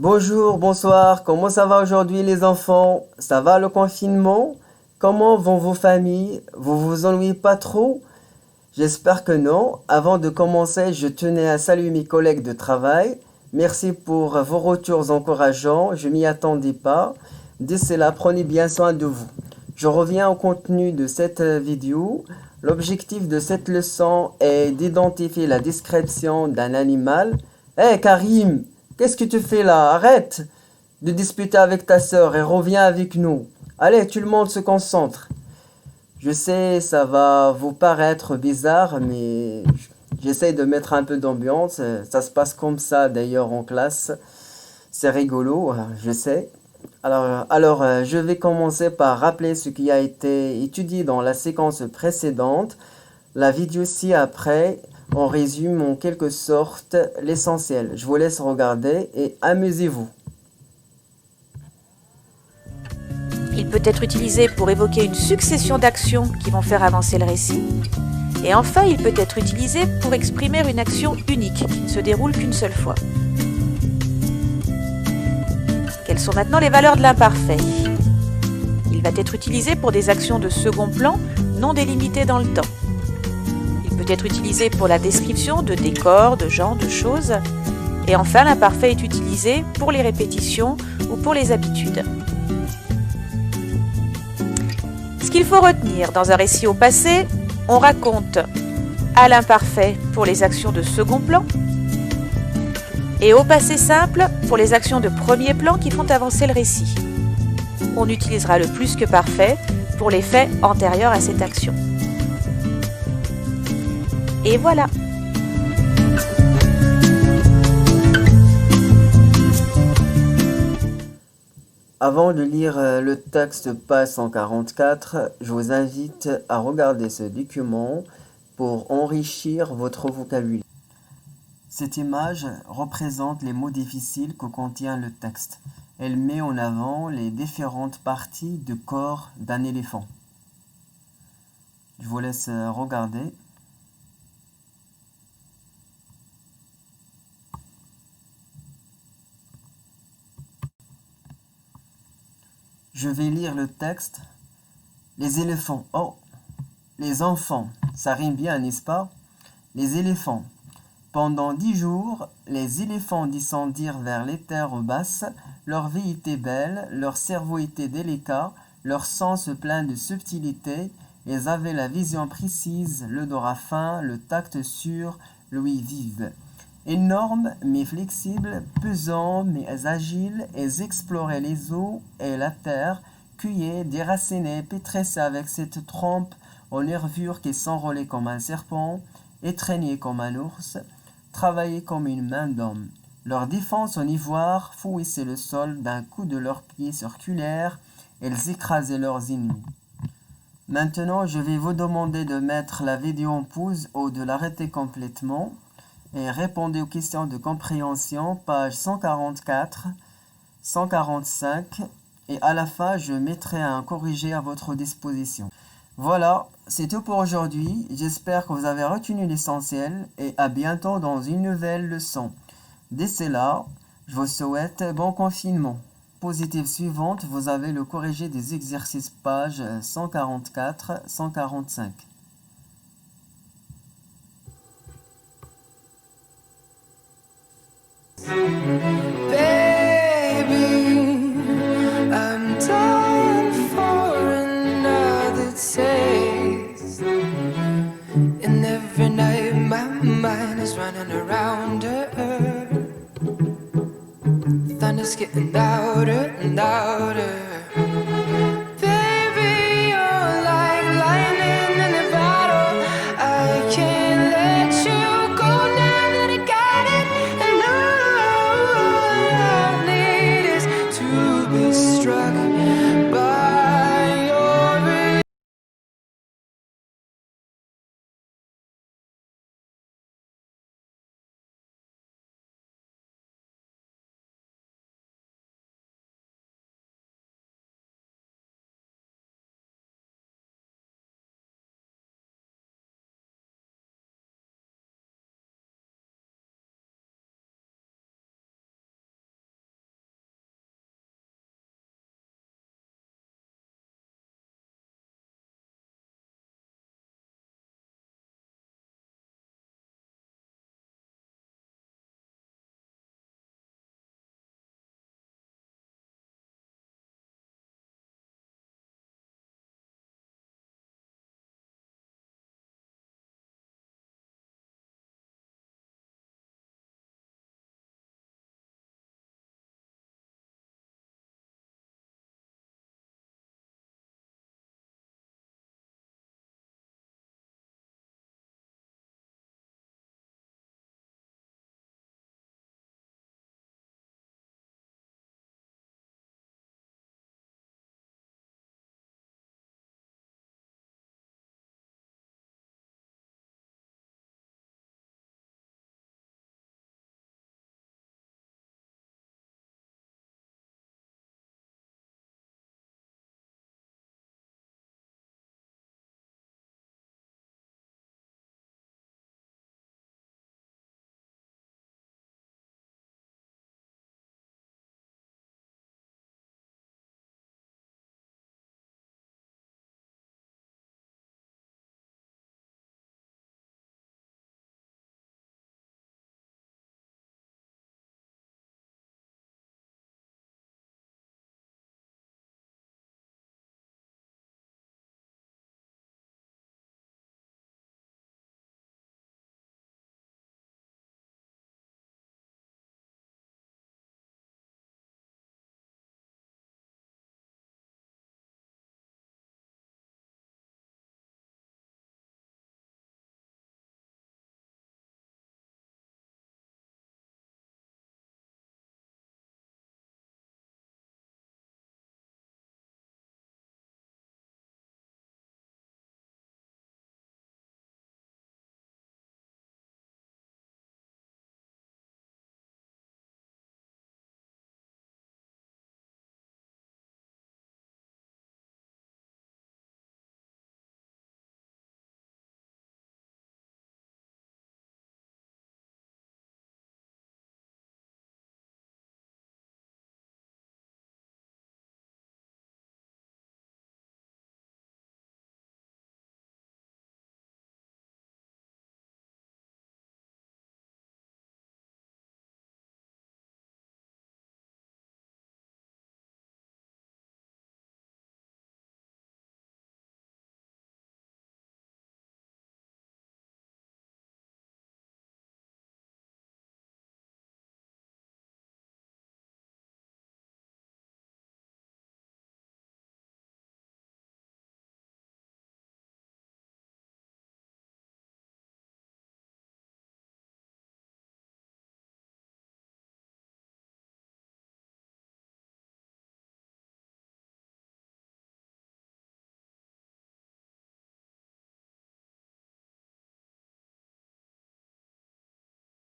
Bonjour, bonsoir, comment ça va aujourd'hui les enfants? Ça va le confinement? Comment vont vos familles? Vous vous ennuyez pas trop? J'espère que non. Avant de commencer, je tenais à saluer mes collègues de travail. Merci pour vos retours encourageants, je m'y attendais pas. D'ici là, prenez bien soin de vous. Je reviens au contenu de cette vidéo. L'objectif de cette leçon est d'identifier la description d'un animal. Hé Karim, qu'est-ce que tu fais là? Arrête de disputer avec ta sœur et reviens avec nous. Allez, tout le monde se concentre. Je sais, ça va vous paraître bizarre, mais j'essaie de mettre un peu d'ambiance. Ça se passe comme ça d'ailleurs en classe. C'est rigolo, je sais. Alors, je vais commencer par rappeler ce qui a été étudié dans la séquence précédente. La vidéo ci-après, on résume en quelque sorte l'essentiel. Je vous laisse regarder et amusez-vous. Il peut être utilisé pour évoquer une succession d'actions qui vont faire avancer le récit. Et enfin, il peut être utilisé pour exprimer une action unique qui ne se déroule qu'une seule fois. Quelles sont maintenant les valeurs de l'imparfait? Il va être utilisé pour des actions de second plan non délimitées dans le temps. Il peut être utilisé pour la description de décors, de gens, de choses. Et enfin, l'imparfait est utilisé pour les répétitions ou pour les habitudes. Ce qu'il faut retenir dans un récit au passé, on raconte à l'imparfait pour les actions de second plan et au passé simple pour les actions de premier plan qui font avancer le récit. On utilisera le plus que parfait pour les faits antérieurs à cette action. Et voilà. Avant de lire le texte page 144, je vous invite à regarder ce document pour enrichir votre vocabulaire. Cette image représente les mots difficiles que contient le texte. Elle met en avant les différentes parties du corps d'un éléphant. Je vous laisse regarder. Je vais lire le texte. Les éléphants. Oh, les enfants. Ça rime bien, n'est-ce pas? Les éléphants. Pendant 10 jours, les éléphants descendirent vers les terres basses. Leur vie était belle, leur cerveau était délicat, leur sens plein de subtilité. Ils avaient la vision précise, l'odorat fin, le tact sûr, l'ouïe vive. Énormes mais flexibles, pesants mais agiles, ils exploraient les eaux et la terre, cueillaient, déracinaient, pétressaient avec cette trempe aux nervures qui s'enrôlaient comme un serpent, étreignaient comme un ours, travaillaient comme une main d'homme. Leur défense en ivoire fouissait le sol d'un coup de leurs pieds circulaires, ils écrasaient leurs ennemis. Maintenant, je vais vous demander de mettre la vidéo en pause ou de l'arrêter complètement et répondez aux questions de compréhension, page 144, 145, et à la fin, je mettrai un corrigé à votre disposition. Voilà, c'est tout pour aujourd'hui. J'espère que vous avez retenu l'essentiel et à bientôt dans une nouvelle leçon. D'ici là, je vous souhaite bon confinement. Positive suivante, vous avez le corrigé des exercices page 144, 145.